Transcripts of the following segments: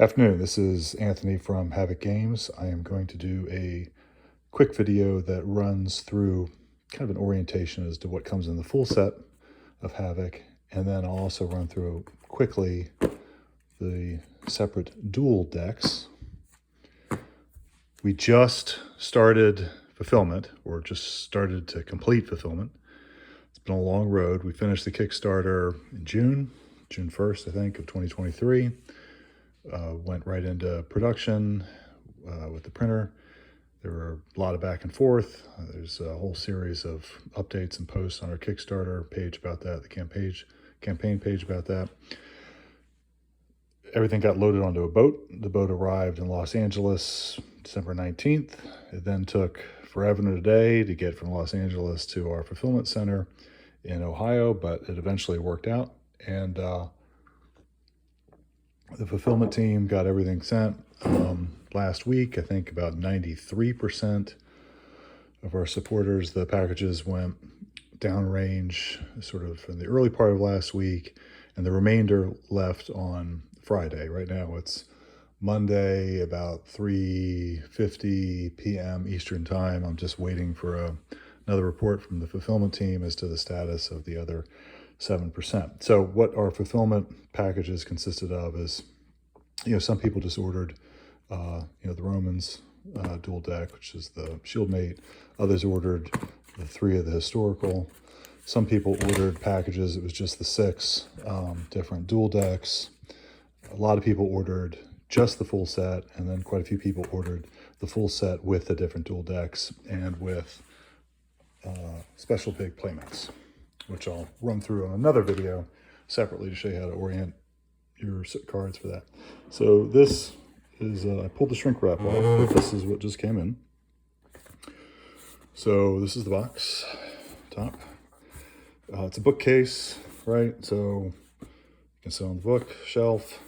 Afternoon, this is Anthony from Havoc Games. I am going to do a quick video that runs through kind of an orientation as to what comes in the full set of Havoc, and then I'll also run through quickly the separate dual decks. We just started fulfillment, or just started to complete fulfillment. It's been a long road. We finished the Kickstarter in June 1st, I think, of 2023. Went right into production with the printer. There were a lot of back and forth. There's a whole series of updates and posts on our Kickstarter page about that, the campaign page about that. Everything got loaded onto a boat. The boat arrived in Los Angeles December 19th. It then took forever and a day to get from Los Angeles to our fulfillment center in Ohio, but it eventually worked out. And the fulfillment team got everything sent last week. I think about 93% of our supporters, the packages went downrange sort of in the early part of last week, and the remainder left on Friday. Right now it's Monday, about 3:50 p.m. Eastern time. I'm just waiting for another report from the fulfillment team as to the status of the other 7%. So what our fulfillment packages consisted of is, some people just ordered, the Romans dual deck, which is the shield mate. Others ordered the 3 of the historical. Some people ordered packages. It was just the 6 different dual decks. A lot of people ordered just the full set, and then quite a few people ordered the full set with the different dual decks and with special pig playmats, which I'll run through on another video separately to show you how to orient your cards for that. So this is, I pulled the shrink wrap off, but this is what just came in. So this is the box, top. It's a bookcase, right? So you can sit on the bookshelf.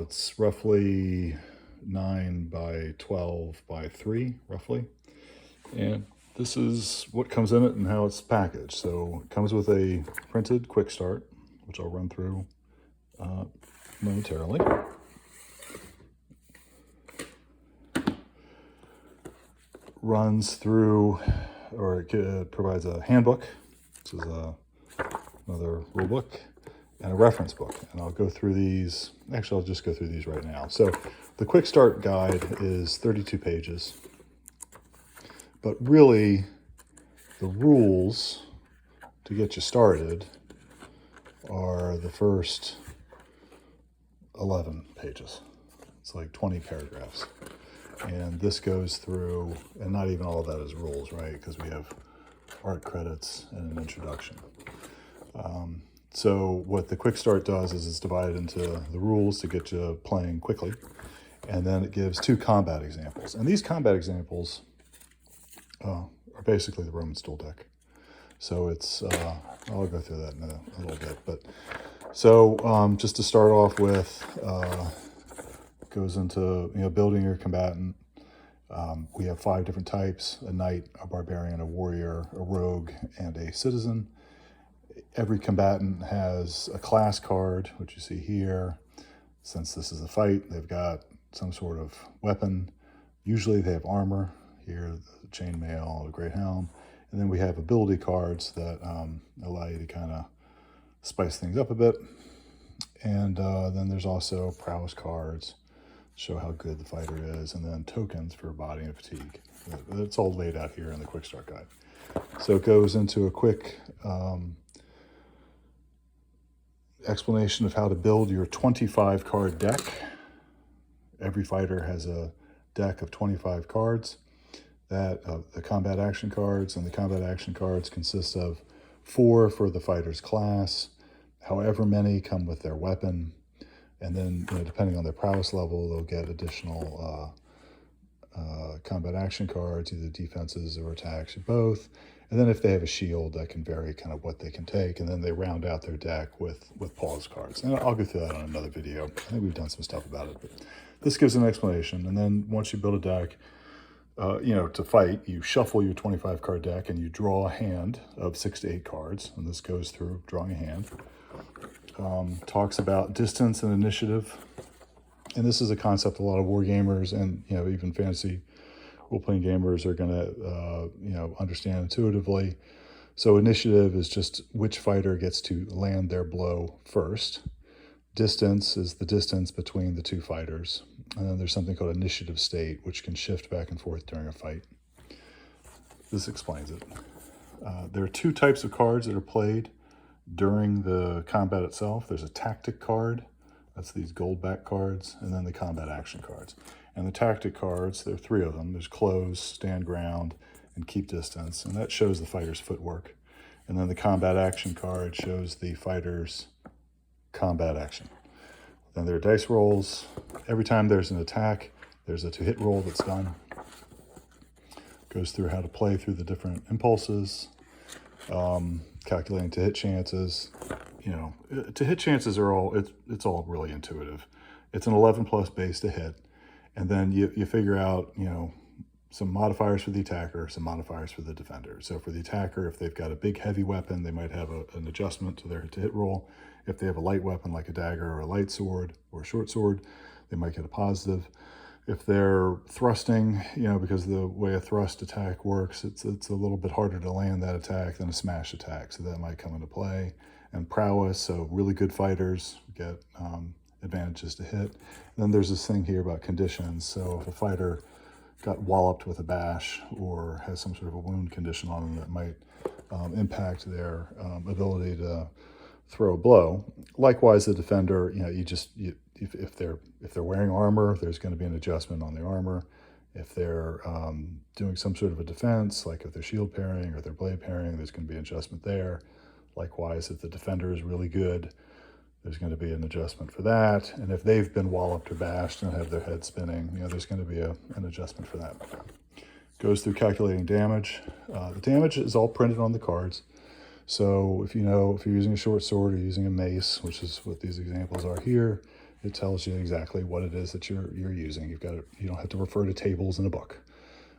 It's roughly 9 by 12 by 3, roughly. And this is what comes in it and how it's packaged. So it comes with a printed quick start, which I'll run through momentarily. Runs through, or it provides a handbook. This is another rule book and a reference book. And I'll go through these. Actually, I'll just go through these right now. So the quick start guide is 32 pages. But really, the rules to get you started are the first 11 pages. It's like 20 paragraphs. And this goes through, and not even all of that is rules, right? Because we have art credits and an introduction. So what the quick start does is it's divided into the rules to get you playing quickly. And then it gives 2 combat examples. And these combat examples are basically the Roman dual deck. So it's, I'll go through that in a little bit. But so just to start off with, goes into building your combatant. We have 5 different types: a knight, a barbarian, a warrior, a rogue, and a citizen. Every combatant has a class card, which you see here. Since this is a fight, they've got some sort of weapon. Usually they have armor. Here, the chainmail, a great helm. And then we have ability cards that allow you to kind of spice things up a bit. And then there's also prowess cards, show how good the fighter is, and then tokens for body and fatigue. It's all laid out here in the quick start guide. So it goes into a quick explanation of how to build your 25 card deck. Every fighter has a deck of 25 cards. That the combat action cards, and the combat action cards consist of 4 for the fighter's class. However many come with their weapon, and then depending on their prowess level, they'll get additional combat action cards, either defenses or attacks or both. And then if they have a shield, that can vary kind of what they can take, and then they round out their deck with pause cards. And I'll go through that on another video. I think we've done some stuff about it, but this gives an explanation. And then once you build a deck, to fight, you shuffle your 25 card deck and you draw a hand of 6 to 8 cards. And this goes through drawing a hand. Talks about distance and initiative. And this is a concept a lot of war gamers and, you know, even fantasy role-playing gamers are going to, you know, understand intuitively. So initiative is just which fighter gets to land their blow first. Distance is the distance between the two fighters. And then there's something called initiative state, which can shift back and forth during a fight. This explains it. There are two types of cards that are played during the combat itself. There's a tactic card, that's these gold back cards, and then the combat action cards. And the tactic cards, there are three of them. There's close, stand ground, and keep distance, and that shows the fighter's footwork. And then the combat action card shows the fighter's combat action. Then there are dice rolls. Every time there's an attack, there's a to-hit roll that's done. Goes through how to play through the different impulses, calculating to-hit chances. You know, to-hit chances are all, it's all really intuitive. It's an 11+ base to hit. And then you figure out, you know, some modifiers for the attacker, some modifiers for the defender. So for the attacker, if they've got a big heavy weapon, they might have an adjustment to their to-hit roll. If they have a light weapon like a dagger or a light sword or a short sword, they might get a positive. If they're thrusting, you know, because the way a thrust attack works, it's a little bit harder to land that attack than a smash attack, so that might come into play. And prowess, so really good fighters get advantages to hit. And then there's this thing here about conditions. So if a fighter got walloped with a bash or has some sort of a wound condition on them that might impact their ability to throw a blow. Likewise, the defender, you know, if they're wearing armor, there's going to be an adjustment on their armor. If they're doing some sort of a defense, like if they're shield parrying or they're blade parrying, there's going to be an adjustment there. Likewise, if the defender is really good, there's going to be an adjustment for that. And if they've been walloped or bashed and have their head spinning, you know, there's going to be an adjustment for that. Goes through calculating damage. The damage is all printed on the cards. So if you're using a short sword or using a mace, which is what these examples are here, it tells you exactly what it is that you're using. You don't have to refer to tables in a book.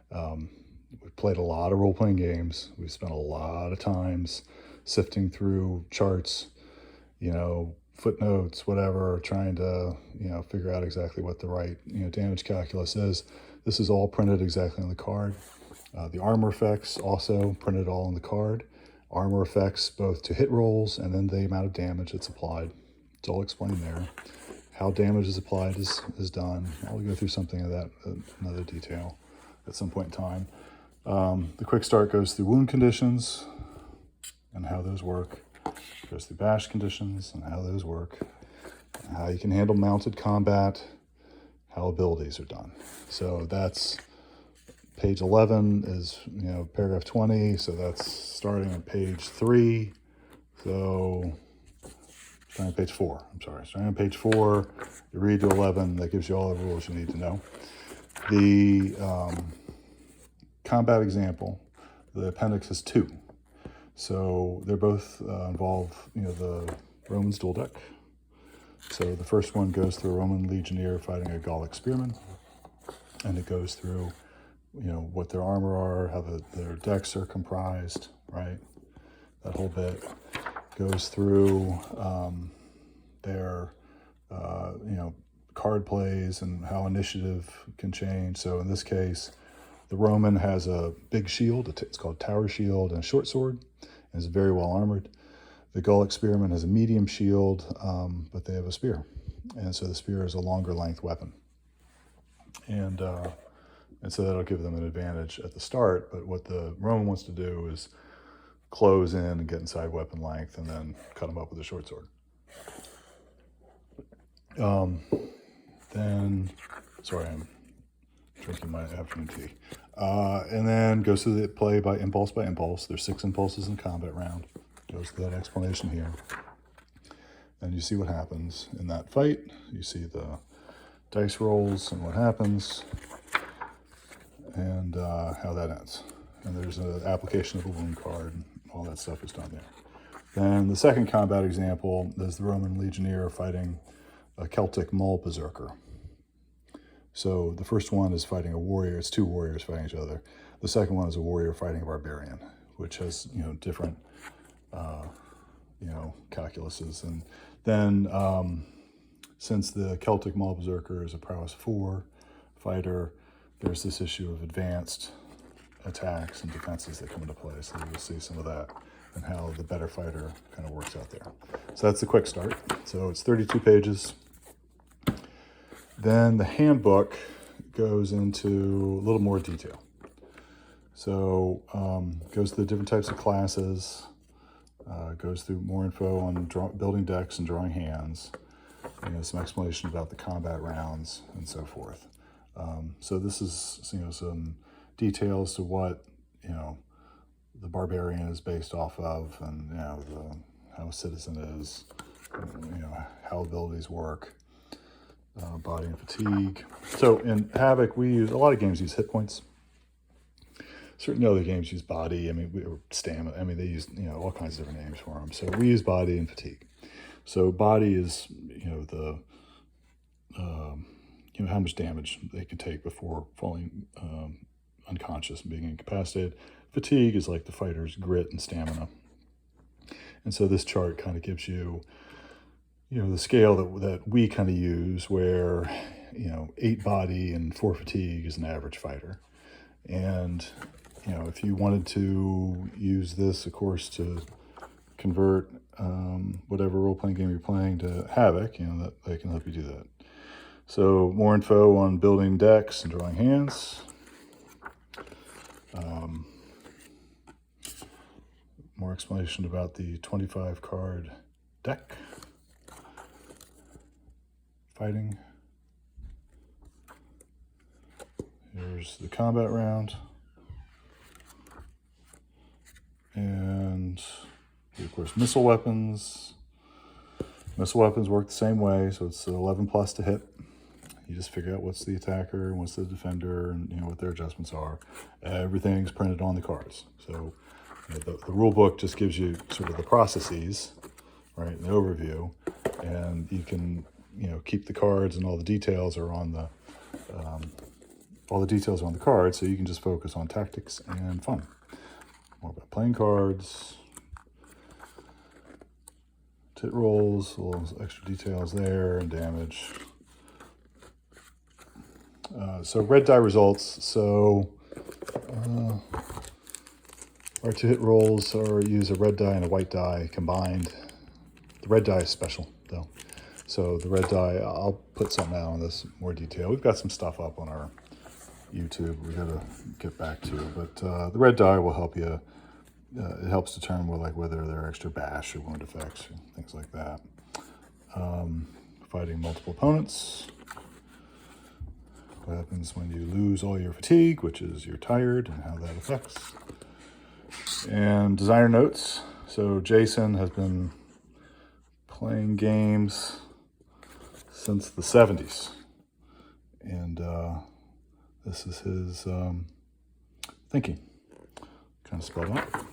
We've played a lot of role-playing games. We've spent a lot of times sifting through charts, you know, footnotes, whatever, trying to, you know, figure out exactly what the right, you know, damage calculus is. This is all printed exactly on the card. The armor effects also printed all on the card. Armor effects both to hit rolls and then the amount of damage that's applied. It's all explained there. How damage is applied is done. I'll go through something of that, another detail at some point in time. The quick start goes through wound conditions and how those work. Goes through bash conditions and how those work. How you can handle mounted combat, how abilities are done. So that's page 11 is, you know, paragraph 20. So that's starting on page 3. So starting on page 4, I'm sorry. Starting on page 4, you read to 11, that gives you all the rules you need to know. The combat example, the appendix is 2. So they're both involve, you know, the Romans dual deck. So the first one goes through a Roman legionnaire fighting a Gallic spearman, and it goes through, you know, what their armor are, how their decks are comprised, right? That whole bit goes through their, you know, card plays and how initiative can change. So in this case, the Roman has a big shield, it's called tower shield, and a short sword, and is very well armored. The Gallic spearman has a medium shield, but they have a spear. And so the spear is a longer length weapon. And so that'll give them an advantage at the start, but what the Roman wants to do is close in and get inside weapon length and then cut them up with a short sword. Then, sorry, I'm drinking my afternoon tea. And then goes through the play by impulse. There's 6 impulses in combat round. Goes through that explanation here. And you see what happens in that fight. You see the dice rolls and what happens and how that ends. And there's an application of a wound card and all that stuff is done there. Then the second combat example is the Roman legionnaire fighting a Celtic mole berserker. So the first one is fighting a warrior. It's 2 warriors fighting each other. The second one is a warrior fighting a barbarian, which has, you know, different, you know, calculuses. And then since the Celtic Maul Berserker is a prowess 4 fighter, there's this issue of advanced attacks and defenses that come into play. So you'll see some of that and how the better fighter kind of works out there. So that's the quick start. So it's 32 pages. Then the handbook goes into a little more detail. So goes through the different types of classes, goes through more info on building decks and drawing hands, some explanation about the combat rounds and so forth. So this is some details to what the barbarian is based off of, and how a citizen is, how abilities work, body and fatigue. So in Havoc, we use a lot of games use hit points. Certain other games use body. Or stamina. They use all kinds of different names for them. So we use body and fatigue. So body is how much damage they can take before falling unconscious and being incapacitated. Fatigue is like the fighter's grit and stamina. And so this chart kind of gives you, the scale that we kind of use, where 8 body and 4 fatigue is an average fighter. And if you wanted to use this, of course, to convert whatever role-playing game you're playing to Havoc, that they can help you do that. So more info on building decks and drawing hands. More explanation about the 25 card deck. Fighting. Here's the combat round. And of course, missile weapons. Missile weapons work the same way, so it's 11 plus to hit. You just figure out what's the attacker and what's the defender, and what their adjustments are. Everything's printed on the cards. So the rule book just gives you sort of the processes, right, the overview, and you can keep the cards, and all the details are on the card, so you can just focus on tactics and fun. More about playing cards, tit rolls, a little extra details there, and damage. So red die results. So our 2 hit rolls use a red die and a white die combined. The red die is special though. So the red die, I'll put something out on this more detail. We've got some stuff up on our YouTube we got to get back to, but the red die will help you. It helps determine whether there are extra bash or wound effects, or things like that. Fighting multiple opponents. What happens when you lose all your fatigue, which is you're tired, and how that affects. And designer notes. So Jason has been playing games since the 70s. And this is his thinking. Kind of spelled out.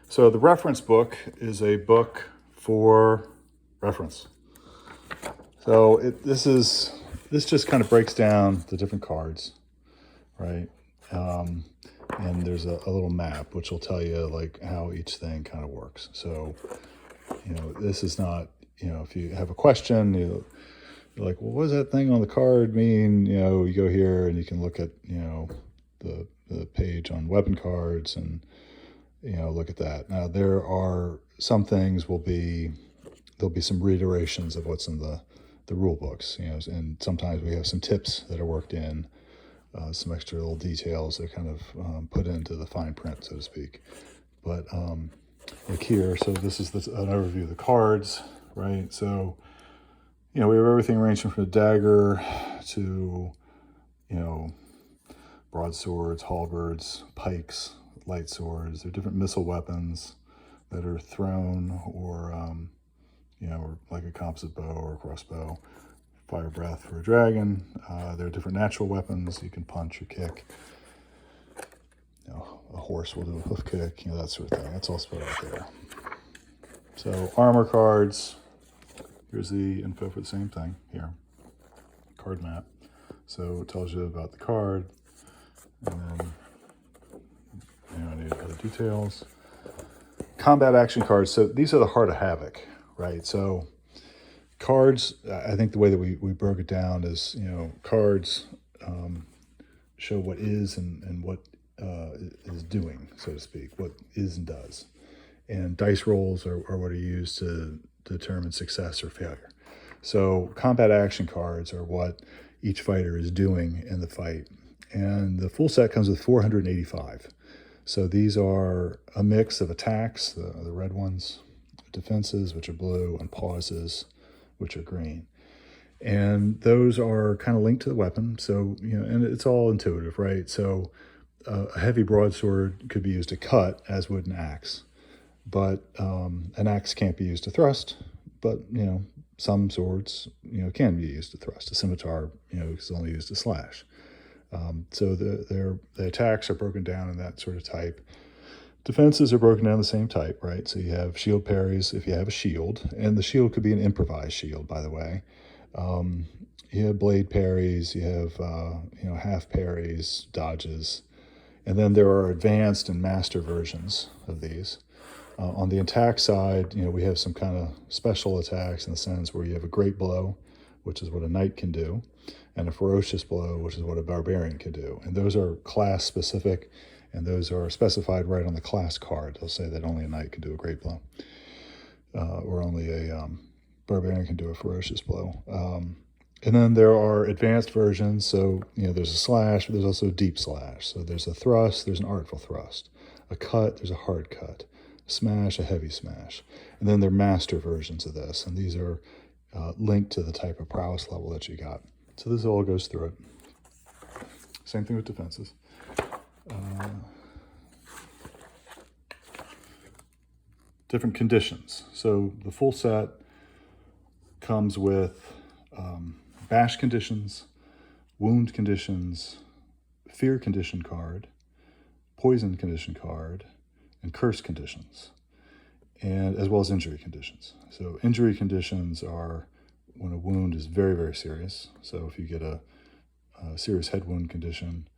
So the reference book is a book for reference. So this just kind of breaks down the different cards, right? And there's a little map which will tell you how each thing kind of works. So this is not, if you have a question, you're like, well, what does that thing on the card mean? You go here and you can look at the page on weapon cards and look at that. Now there are some things there'll be some reiterations of what's in the rule books, and sometimes we have some tips that are worked in, some extra little details that are kind of put into the fine print, so to speak. But like here, so this is an overview of the cards, right? So we have everything ranging from the dagger to broadswords, halberds, pikes, light swords. There are different missile weapons that are thrown or or like a composite bow or a crossbow. Fire breath for a dragon. There are different natural weapons. You can punch or kick. A horse will do a hoof kick, that sort of thing. That's all spelled out there. So armor cards. Here's the info for the same thing here. Card map. So it tells you about the card. And then any other details. Combat action cards. So these are the heart of Havoc, right? So cards, I think the way that we broke it down is, cards show what is and what is doing, so to speak, what is and does. And dice rolls are what are used to determine success or failure. So combat action cards are what each fighter is doing in the fight. And the full set comes with 485. So these are a mix of attacks, the red ones, defenses, which are blue, and pauses, which are green. And those are kind of linked to the weapon. So, and it's all intuitive, right? So a heavy broadsword could be used to cut, as would an axe. But an axe can't be used to thrust. But, some swords, can be used to thrust. A scimitar, is only used to slash. So the attacks are broken down in that sort of type. Defenses are broken down the same type, right? So you have shield parries if you have a shield, and the shield could be an improvised shield, by the way. You have blade parries, you have half parries, dodges, and then there are advanced and master versions of these. On the attack side, we have some kind of special attacks in the sense where you have a great blow, which is what a knight can do, and a ferocious blow, which is what a barbarian can do. And those are class specific, and those are specified right on the class card. They'll say that only a knight can do a great blow, or only a barbarian can do a ferocious blow. And then there are advanced versions. So, there's a slash, but there's also a deep slash. So there's a thrust, there's an artful thrust. A cut, there's a hard cut. A smash, a heavy smash. And then there are master versions of this. And these are linked to the type of prowess level that you got. So this all goes through it. Same thing with defenses. Different conditions. So the full set comes with bash conditions, wound conditions, fear condition card, poison condition card, and curse conditions, and as well as injury conditions. So injury conditions are when a wound is very, very serious. So if you get a serious head wound condition,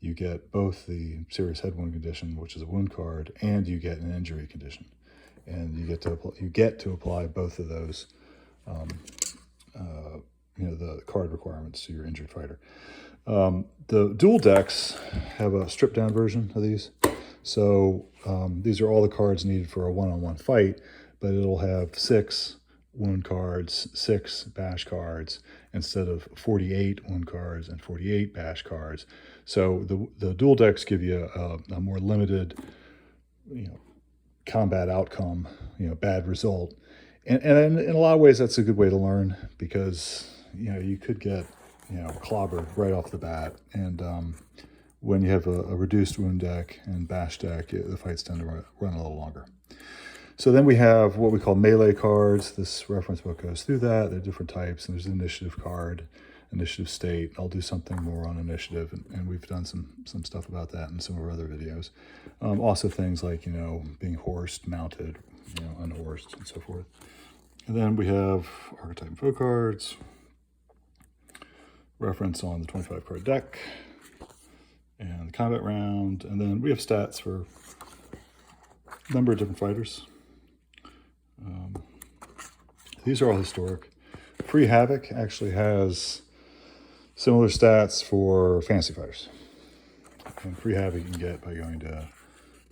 you get both the serious head wound condition, which is a wound card, and you get an injury condition. And you get to apply both of those, the card requirements to your injured fighter. The dual decks have a stripped down version of these. So these are all the cards needed for a one-on-one fight, but it'll have 6 wound cards, 6 bash cards, instead of 48 wound cards and 48 bash cards. So the dual decks give you a more limited, combat outcome, bad result. And in a lot of ways, that's a good way to learn, because, you could get, clobbered right off the bat. And when you have a reduced wound deck and bash deck, the fights tend to run a little longer. So then we have what we call melee cards. This reference book goes through that. There are different types, and there's an initiative card, initiative state. I'll do something more on initiative, and we've done some stuff about that in some of our other videos. Also things like, being horsed, mounted, unhorsed, and so forth. And then we have archetype info cards, reference on the 25 card deck, and the combat round. And then we have stats for a number of different fighters. These are all historic. Free Havoc actually has similar stats for fantasy fighters. And Free Havoc you can get by going to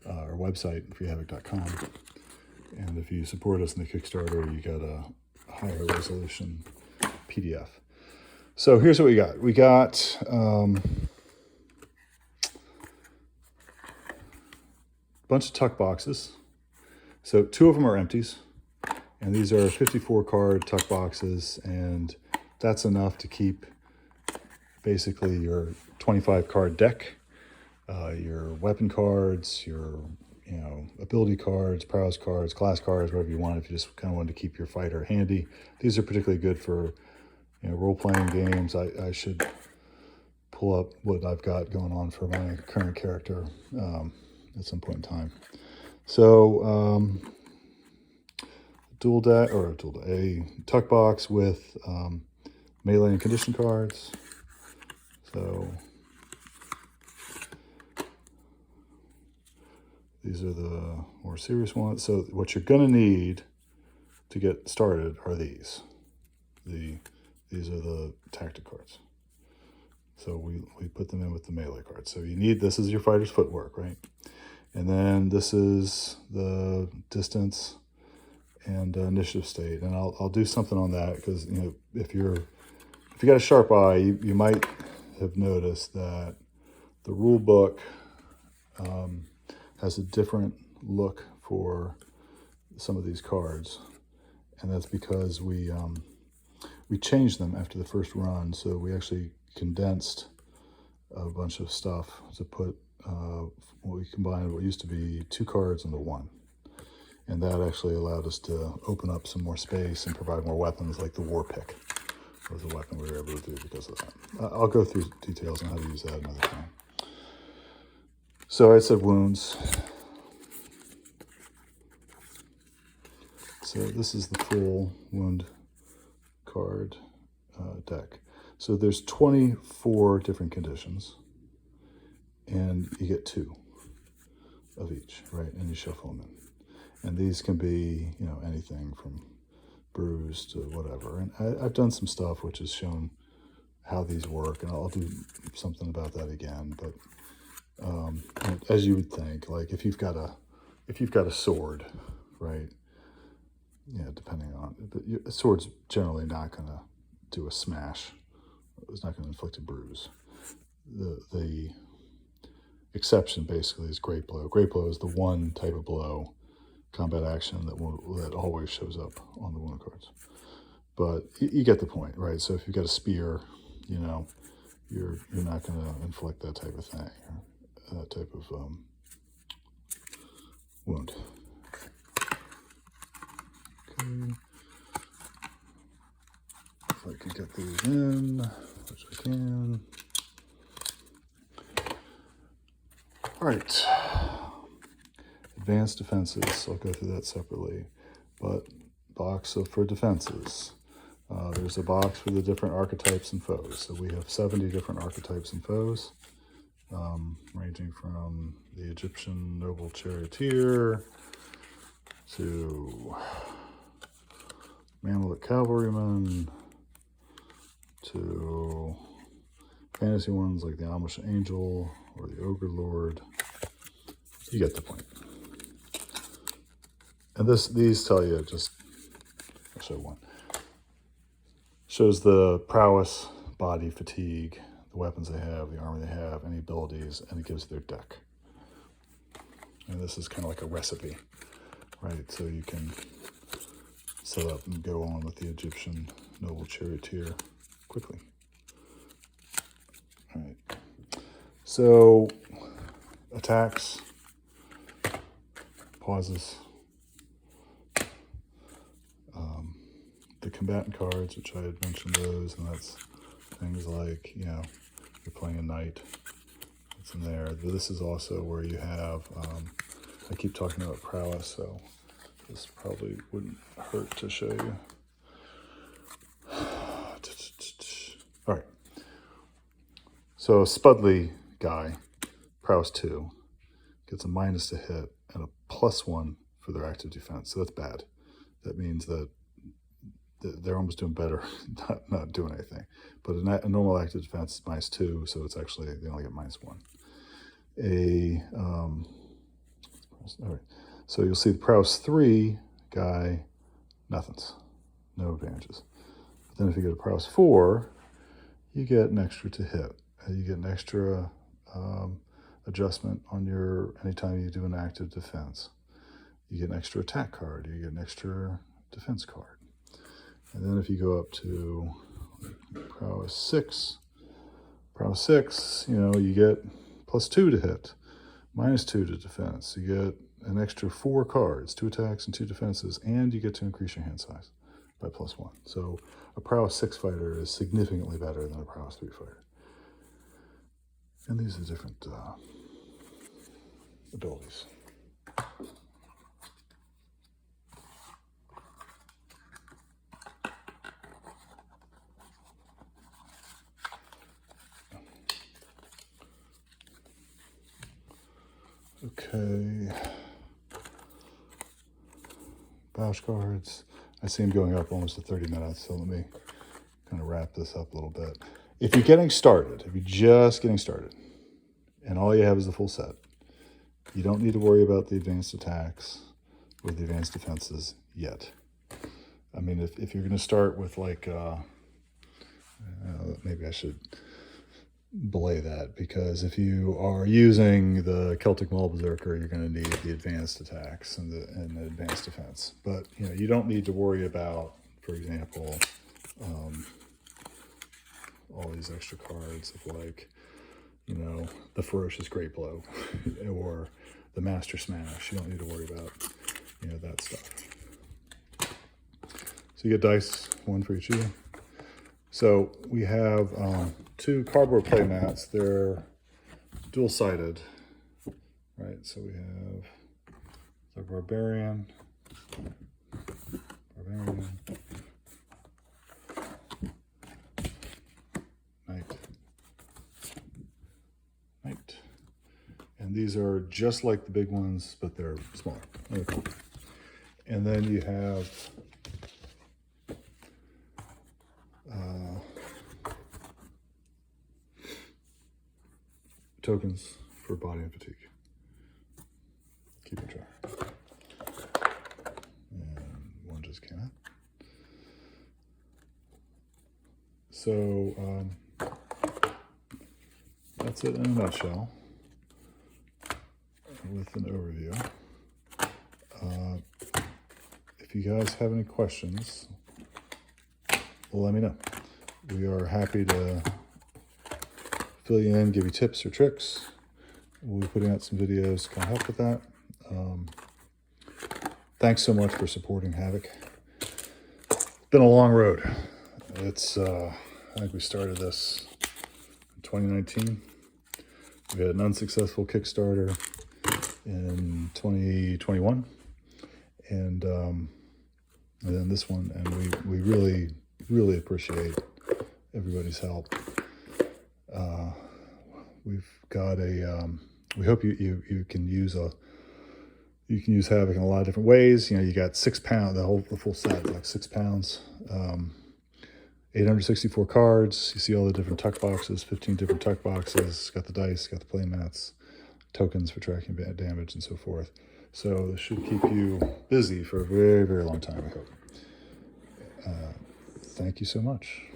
our website, freehavoc.com. And if you support us in the Kickstarter, you get a higher resolution PDF. So here's what we got. We got a bunch of tuck boxes. So 2 of them are empties. And these are 54 card tuck boxes, and that's enough to keep basically your 25 card deck, your weapon cards, your ability cards, prowess cards, class cards, whatever you want, if you just kind of want to keep your fighter handy. These are particularly good for role-playing games. I should pull up what I've got going on for my current character at some point in time. So a tuck box with melee and condition cards. So these are the more serious ones. So what you're going to need to get started are these. These are the tactic cards. So we put them in with the melee cards. So you need, this is your fighter's footwork, right? And then this is the distance and initiative state. And I'll do something on that because, you know, if you got a sharp eye, you might have noticed that the rule book has a different look for some of these cards. And that's because we changed them after the first run. So we actually condensed a bunch of stuff to put what we combined what used to be 2 cards into 1. And that actually allowed us to open up some more space and provide more weapons, like the war pick was a weapon we were able to do because of that. I'll go through details on how to use that another time. So I said wounds. So this is the full wound card deck. So there's 24 different conditions, and you get 2 of each, right? And you shuffle them in. And these can be, you know, anything from bruise to whatever. And I've done some stuff which has shown how these work, and I'll do something about that again. But as you would think, like if you've got a sword, right? Yeah, depending on, but a sword's generally not going to do a smash. It's not going to inflict a bruise. The exception basically is great blow. Great blow is the one type of blow, combat action that always shows up on the wound cards. But you get the point, right? So if you've got a spear, you know, you're not going to inflict that type of thing, or that type of wound. Okay. If I can get these in, which I can. All right. Advanced defenses. I'll go through that separately. But box for defenses. There's a box for the different archetypes and foes. So we have 70 different archetypes and foes, ranging from the Egyptian noble charioteer to Mamluk cavalryman to fantasy ones like the Amish angel or the ogre lord. You get the point. And these tell you just, I'll show one. Shows the prowess, body, fatigue, the weapons they have, the armor they have, any abilities, and it gives their deck. And this is kind of like a recipe, right? So you can set up and go on with the Egyptian noble charioteer quickly. All right. So attacks, pauses, the combatant cards, which I had mentioned those, and that's things like, you know, you're playing a knight, it's in there. This is also where you have, I keep talking about prowess, so this probably wouldn't hurt to show you. All right. So a Spudley guy, prowess 2, gets a minus to hit and a +1 for their active defense. So that's bad. That means that they're almost doing better not doing anything. But a normal active defense is -2, so it's actually, they only get -1. All right. So you'll see the prowess 3 guy, nothings, no advantages. But then if you go to prowess 4, you get an extra to hit. You get an extra adjustment on your, anytime you do an active defense. You get an extra attack card, you get an extra defense card. And then if you go up to prowess 6, you know, you get +2 to hit, -2 to defense. You get an extra 4 cards, 2 attacks and 2 defenses, and you get to increase your hand size by +1. So a prowess 6 fighter is significantly better than a prowess 3 fighter. And these are different abilities. Okay. Bash cards. I see them going up almost to 30 minutes, so let me kind of wrap this up a little bit. If you're getting started, if you're just getting started, and all you have is the full set, you don't need to worry about the advanced attacks or the advanced defenses yet. I mean, if you're going to start with like, maybe I should belay that, because if you are using the Celtic Maul Berserker, you're going to need the advanced attacks and the advanced defense. But you don't need to worry about, for example, all these extra cards of like, the Ferocious Great Blow or the Master Smash. You don't need to worry about that stuff. So you get dice, one for each of you. So we have 2 cardboard play mats. They're dual-sided, right? So we have the Barbarian, Knight, and these are just like the big ones, but they're smaller. Okay. And then you have tokens for body and fatigue. Keep it dry. And one just came out. So that's it in a nutshell with an overview. If you guys have any questions, let me know. We are happy to fill you in, give you tips or tricks. We'll be putting out some videos to kind of help with that. Thanks so much for supporting Havoc. Been a long road. It's I think we started this in 2019. We had an unsuccessful Kickstarter in 2021, and then this one, and we really appreciate everybody's help. We've got a we hope you can use Havoc in a lot of different ways. You got 6 pounds, the full set, like 6 pounds, 864 cards. You see all the different tuck boxes, 15 different tuck boxes. Got the dice, got the play mats, tokens for tracking damage, and so forth. So this should keep you busy for a very, very long time, I hope. Thank you so much.